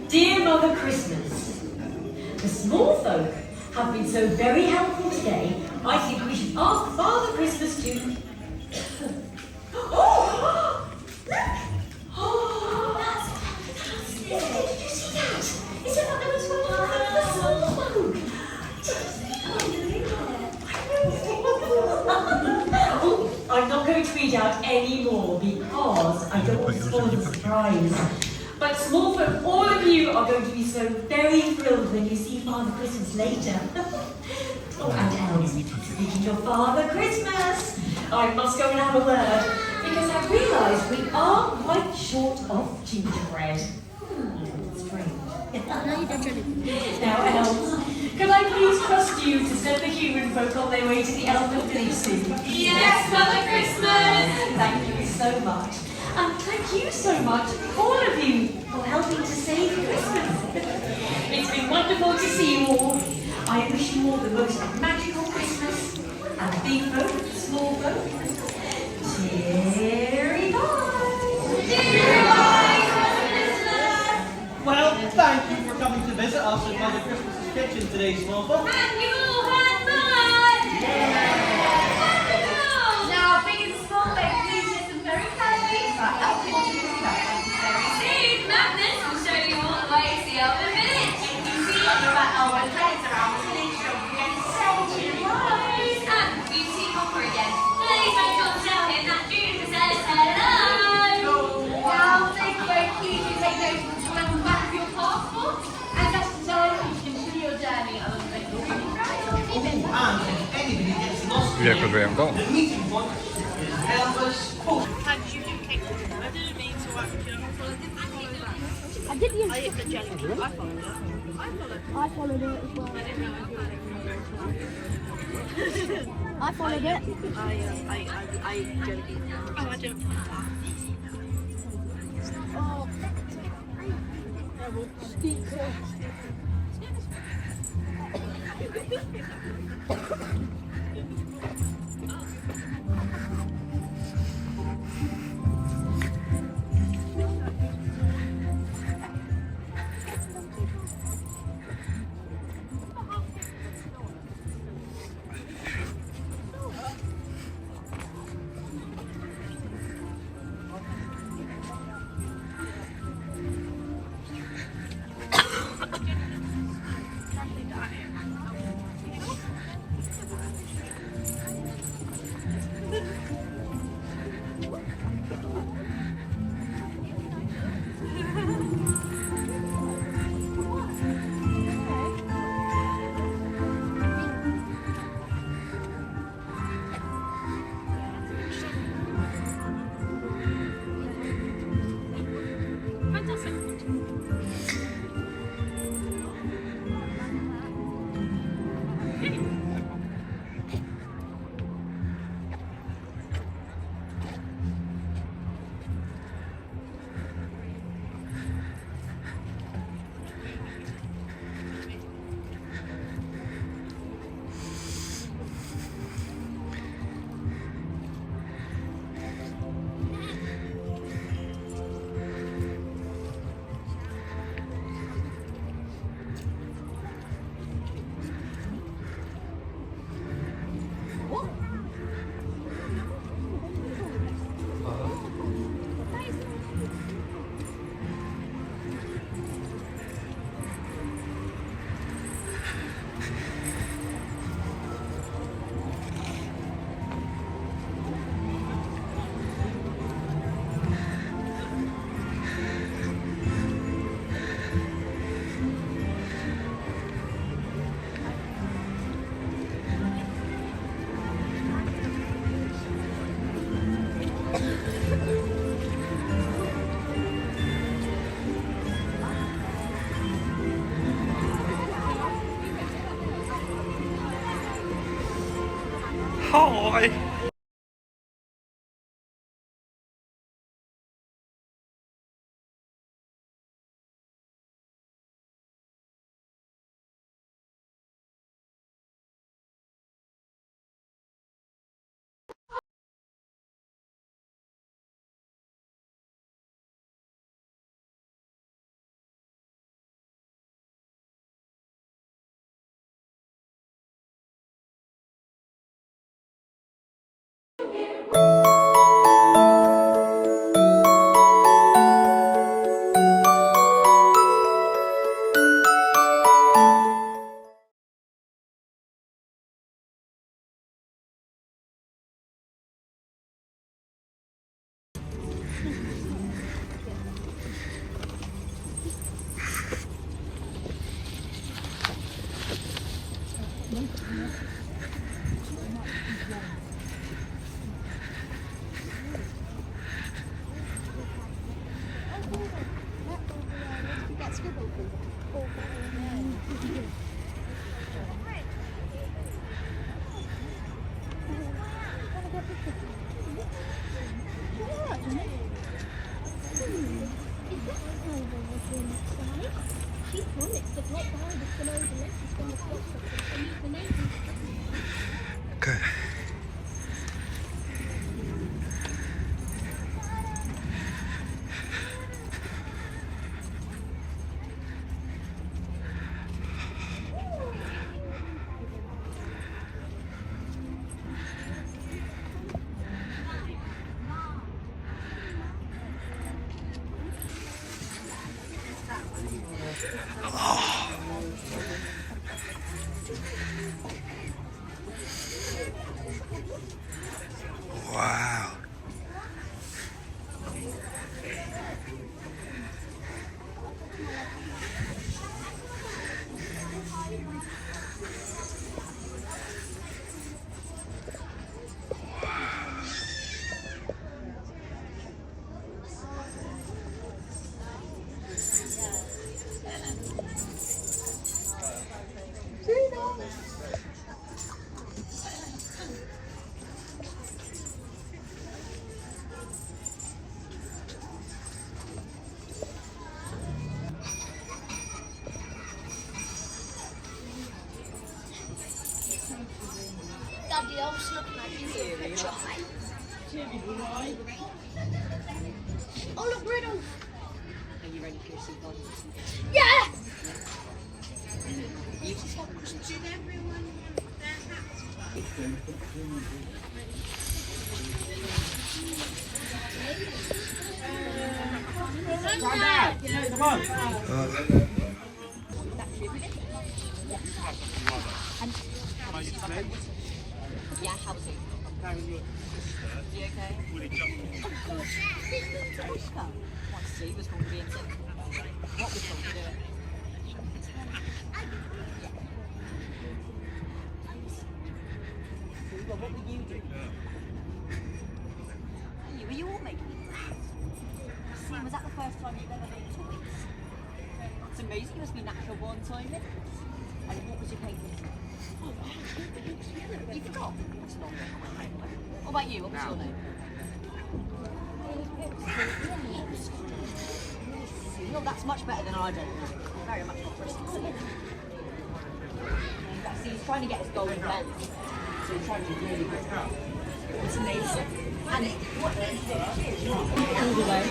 Dear Mother Christmas, the small folk have been so very helpful today, I think we should ask Father Christmas to... Oh! Look! Oh, that's fantastic! Did you see that? Is it what there was from the small folk? Oh, I'm not going to read out any more because I don't want to spoil the surprise. But small folk, all of you are going to be so very thrilled when you see Father Christmas later. Oh, and elves, speaking of Father Christmas, I must go and have a word, because I realise we are quite short of gingerbread. Strange. Now, elves, could I please trust you to send the human folk on their way to the elephant village soon? Yes, Mother Christmas! Thank you so much. And thank you so much, all of you, for helping to save Christmas. It's been wonderful to see you all. I wish you all the most magical Christmas. And big folk, small folk, cheery bye! Cheery bye, Mother Christmas! Well, thank you for coming to visit us at Mother Christmas's kitchen today, small folk. And you all had fun! Now, big and small, please listen very carefully. Very soon, Magnus will show you all the way to the Elven village. You see all the Elven heads around the village, don't forget to say cheery bye. And you see Hopper again. Please make sure to tell him that Juniper says hello. Now, take a break, please you take notes of the back of your passport. And just to tell you, you can continue your journey along the way. And if anybody gets lost Yeah, because we haven't got the meeting point is Elvis Court. I did use the jelly. I followed it as well. I followed it. I jelly bean. Oh, I don't. Oh. Hi! Okay. Wow. elves look like you? Try. Oh, look, Whittle. Are you ready for your seat? Yeah! You just have Christmas. Did everyone have their hats? Come on. Yeah, how was it? You okay? Of course. Oscar. Want to see what's going to be in it. What was going to do it? Well, what were you doing? Were you all making it? See, was that the first time you've ever made toys? It's amazing, you must be natural born toy makers. And what was your paper? You forgot? That's not what about you? What was your name? Well, that's much better than I do. Very much more Christmas. See, he's trying to get his golden belt. So he's trying to do really good. It's amazing. And what all the way.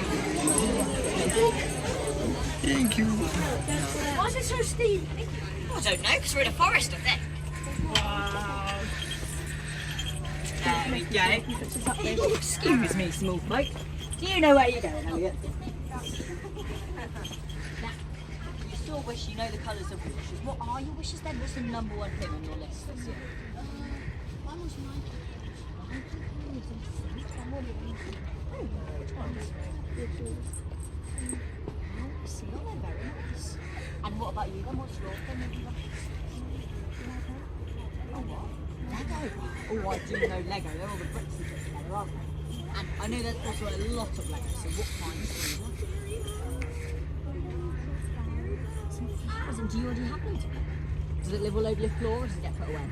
Thank you. Why is it so steep? I don't know, because we're in a forest, I think. Wow. There we go. Excuse me, small bloke. Do you know where you're going, Elliot? Now, you still wish you know the colours of your wishes. What are your wishes then? What's the number one thing on your list this year? One was mine. See, oh, they're very nice. And what about you then? What's your thing? Oh, what? Lego? Oh, I do know Lego. They're all the bricks you put together, aren't they? And I know there's also a lot of Lego, so what kinds do you like? Some flowers, and do you already have them? Does it live all over your floor, or does it get put away?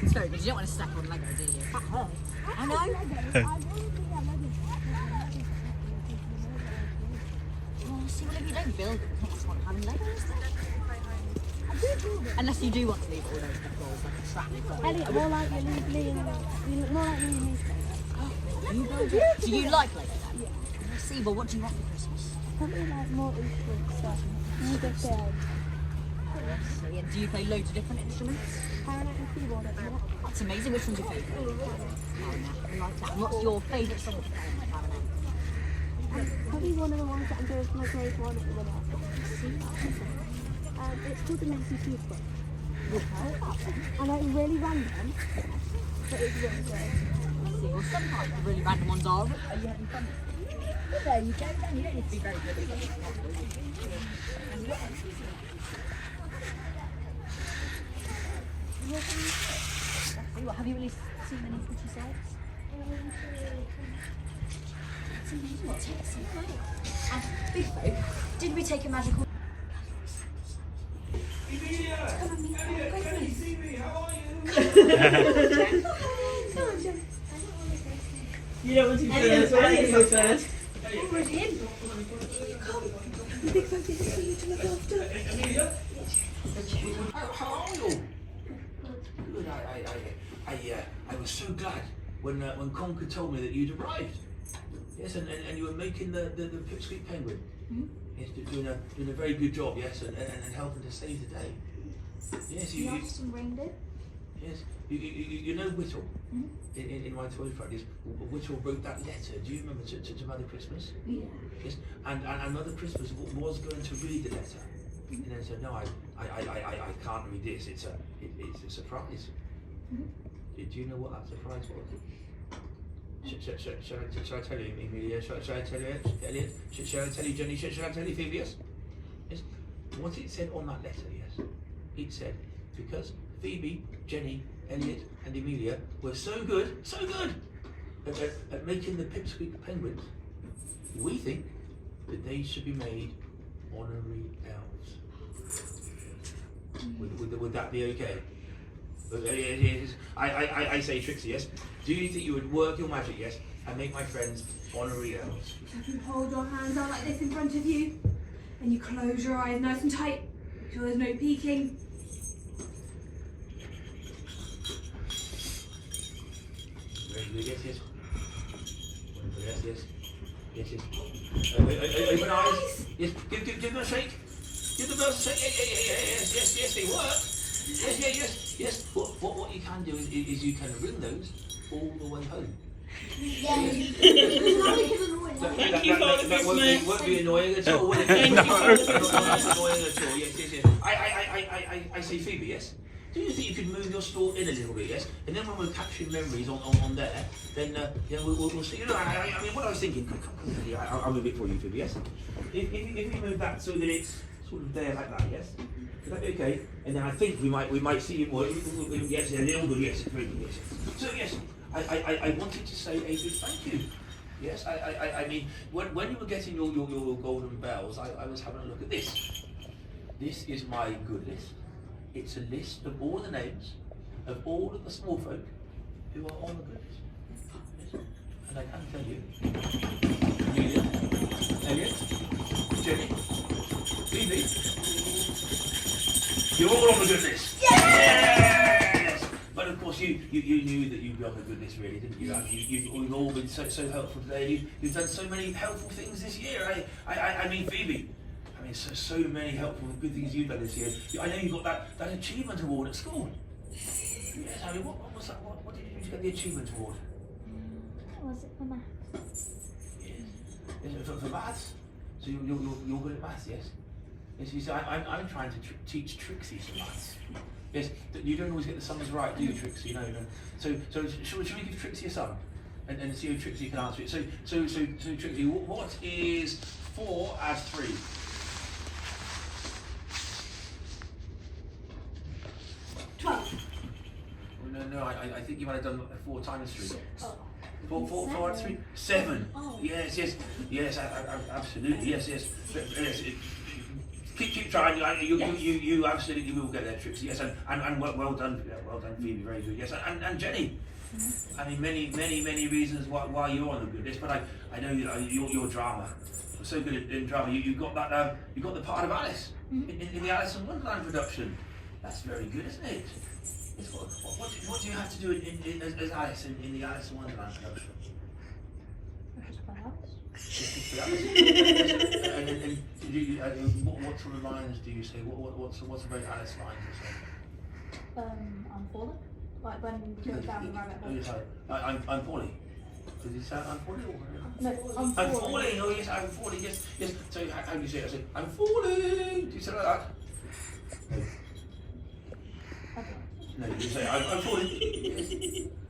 It's very good. You don't want to stack on Lego, do you? That hurts. I know. Oh, see, well, if you don't build it, it's not much fun having Lego, is there? Unless you do want to leave all those balls like a trap. Elliot, more like you look more like you. You build it. Do you like Lego then? Yeah. Let's see, but what do you want for Christmas? Probably like more instruments stuff. You get there. See, and do you play loads of different instruments? Clarinet and keyboard at the minute. That's amazing. Which one's your favourite? Clarinet. I like that. And what's your favourite song of clarinet? Probably one of the ones that I'm doing for my grade one at the minute. It's called the Messy Toothbrush. I know it's really random, but it's really good. See, well, sometimes the really random ones are. Are you having fun? There you go. Then you don't need to be very good at it. What, have you really seen any pretty sights? It's amazing what takes so great. And big folk, did we take a magical? Come on, me. You don't want to go first. I need to go first. Where's him? Come. The big folk didn't see you to look after. How are you? Good. I was so glad when Conker told me that you'd arrived. Yes, and you were making the Pipsqueak penguin. Mm-hmm. Yes, doing a very good job. Yes, and helping to save the day. Yes, you. Lost some reindeer. Yes, you know Whittle. Mm-hmm. In my toy practice, Whittle wrote that letter. Do you remember to Mother Christmas? Yeah. Yes, and Mother Christmas was going to read the letter, and then said, no, I can't read this. It's a surprise. Mm-hmm. Do you know what that surprise was? Shall I tell you, Emilia? Shall I tell you, Elliot? Shall I tell you, Jenny? Shall I tell you, Phoebe? Yes. What it said on that letter, yes. It said, because Phoebe, Jenny, Elliot, and Emilia were so good at making the Pipsqueak penguins, we think that they should be made honorary elves. Would that be okay? I say, Trixie, yes. Do you think you would work your magic, yes, and make my friends honorary elves? If you hold your hands out like this in front of you, and you close your eyes nice and tight, make sure there's no peeking. Very good. Yes, yes. Wonderful. Yes, yes. Yes, yes. Open eyes. Yes. Give them a shake. Give them a shake. Yes. They work. Yes. What you can do is you can ring those all the way home. Thank you, Father Christmas. That won't be annoying at all, will it? Thank you, Father Christmas. Not annoying at all. Yes. I say, Phoebe, yes? Do you think you could move your stall in a little bit, yes? And then when we're capturing memories on there, then we'll see. You know, I mean, what I was thinking, I'll move it for you, Phoebe, yes? If you move that so that it's sort of there like that, yes? Is that okay? And then I think we might see you more. Yes, a little bit, yes, very good, yes. So yes, I wanted to say a big thank you. Yes, I mean, when you were getting your golden bells, I was having a look at this. This is my good list. It's a list of all the names of all of the small folk who are on the good list. Yes. And I can tell you, Amelia, Elliot, Jenny, Phoebe, you're all on the good list. Yes! But of course, you knew that you'd be on the good list, really, didn't you? You've all been so helpful today. You've done so many helpful things this year. I mean, Phoebe. I mean, so many helpful good things you've done this year. I know you got that achievement award at school. Yes, I mean, what was that? What did you do to get the achievement award? Was it for maths? Yes. For maths? So you're good at maths, yes? Yes, you see, I'm trying to teach Trixie some maths. Yes, you don't always get the sums right, do you, Trixie? You know. So should we give Trixie a sum? And see if Trixie can answer it. So Trixie, what is 4 add 3? No, I think you might have done 4 times 3. Oh. 4 add 3? 7. Oh. Yes, absolutely. Yes. Keep trying. You absolutely will get there, Trixie. Yes, and well done, Phoebe. Very good. Yes, and Jenny. Mm-hmm. I mean, many reasons why you're on the good list, but I know your drama. You're so good in drama. You got that. You got the part of Alice in the Alice in Wonderland production. That's very good, isn't it? What do you have to do as Alice in the Alice in Wonderland production? And what sort of lines do you say? What's a very Alice line to say? I'm falling. Like when you go down the rabbit hole. I'm falling. Did you say I'm falling? No, I'm falling. Oh yes, I'm falling. Yes. So how do you say it? I say I'm falling. Do you say it like that? No, you say I'm falling.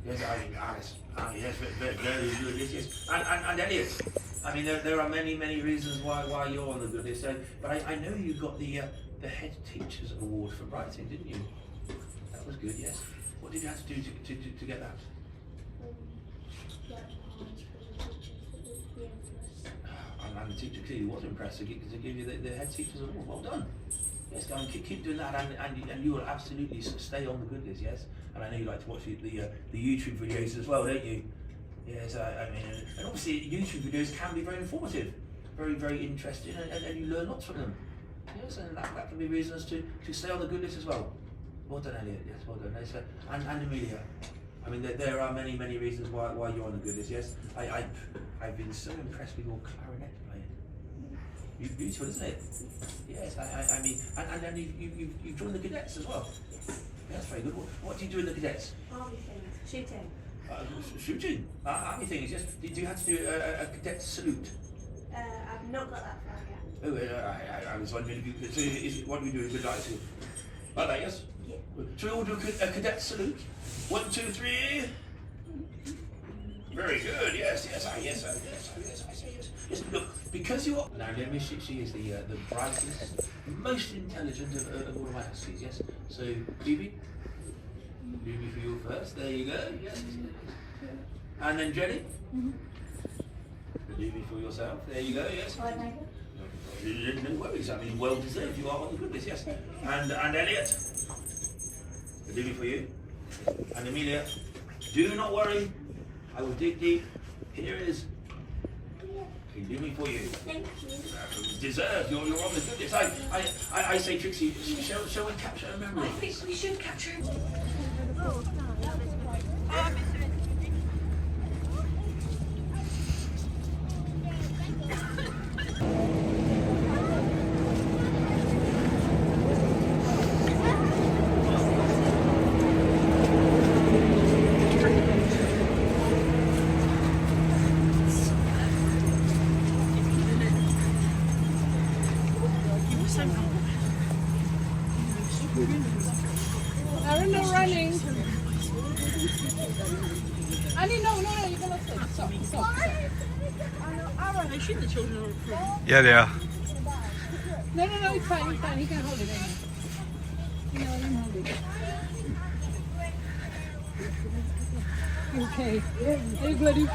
Yes, I mean Alice. Yes, very good. Yes. And Elliot. I mean, there are many reasons why you're on the good list. But I know you got the head teacher's award for writing, didn't you? That was good. Yes. What did you have to do to get that? And the teacher clearly was impressed to give you the head teacher's award. Well done. Yes, go and keep doing that, and you will absolutely stay on the good list. Yes, and I know you like to watch the YouTube videos as well, don't you? Yes, I mean, and obviously YouTube videos can be very informative, very interesting, and you learn lots from them. Yes, and that can be reasons to stay on the good list as well. Well done, Elliot. Yes, well done. Yes, and Amelia. I mean, there are many reasons why you're on the good list. Yes, I've been so impressed with your clarinet playing. Beautiful, isn't it? Yes, I mean, and you've joined the cadets as well. Yes, that's very good. What do you do in the cadets? Army things, shooting. Shooting? Army things, yes. Do you have to do a cadet salute? I've not got that far yet. Oh, I was wondering if you could. So what do we do in good light salute? Like that, yes? Yeah. Shall we all do a cadet salute? 1, 2, 3. Very good. Yes. Yes. Look, because you are now. Let me see. She is the brightest, most intelligent of all of my huskies. Yes. So Phoebe for you first. There you go. Yes. And then Jenny. Phoebe for yourself. There you go. Yes. No worries. I mean, well deserved. You are on the good list. Yes. And Elliot. Phoebe for you. And Amelia. Do not worry. I will dig deep. Here is. Do me for you. Thank you. Deserved. You're on the good list. I say, Trixie, shall we capture a memory? I think we should capture it. Aaron, no running. Annie, no, you're gonna stop. Aaron, I assume the children are approved. Yeah, they are. No, it's fine, he can hold it. You know, let him hold it. Okay, are you glad you